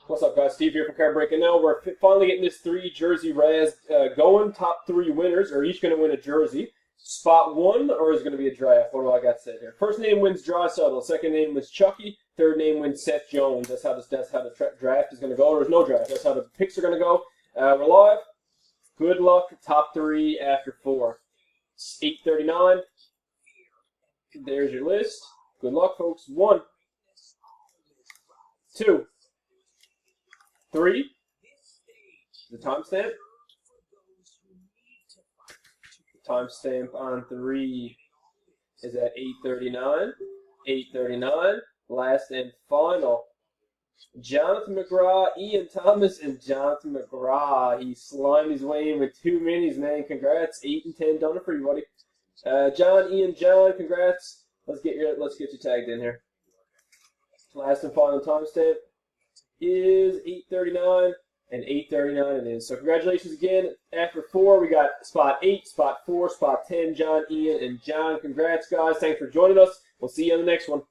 What's up, guys? Steve here for Card Breaking. Now we're finally getting this 3-jersey Raz going. Top 3 winners are each going to win a jersey. Spot 1, or is it going to be a draft? What do I got to say here? First name wins Draisaitl. Second name wins Chucky. Third name wins Seth Jones. That's how the draft is going to go. There's no draft. That's how the picks are going to go. We're live. Good luck. Top 3 after 4. It's 8:39. There's your list. Good luck, folks. 1, 2, 3. The timestamp. Timestamp on 3 is at 8:39. 8:39. Last and final. Jonathan McGraw, Ian Thomas, and Jonathan McGraw. He slimed his way in with 2 minis, man. Congrats. 8 and 10 done it for you, buddy. John, congrats. Let's get you tagged in here. Last and final timestamp is 8:39, and 8:39 it is. So congratulations again. After 4, we got spot 8, spot 4, spot 10, John, Ian, and John. Congrats, guys. Thanks for joining us. We'll see you on the next one.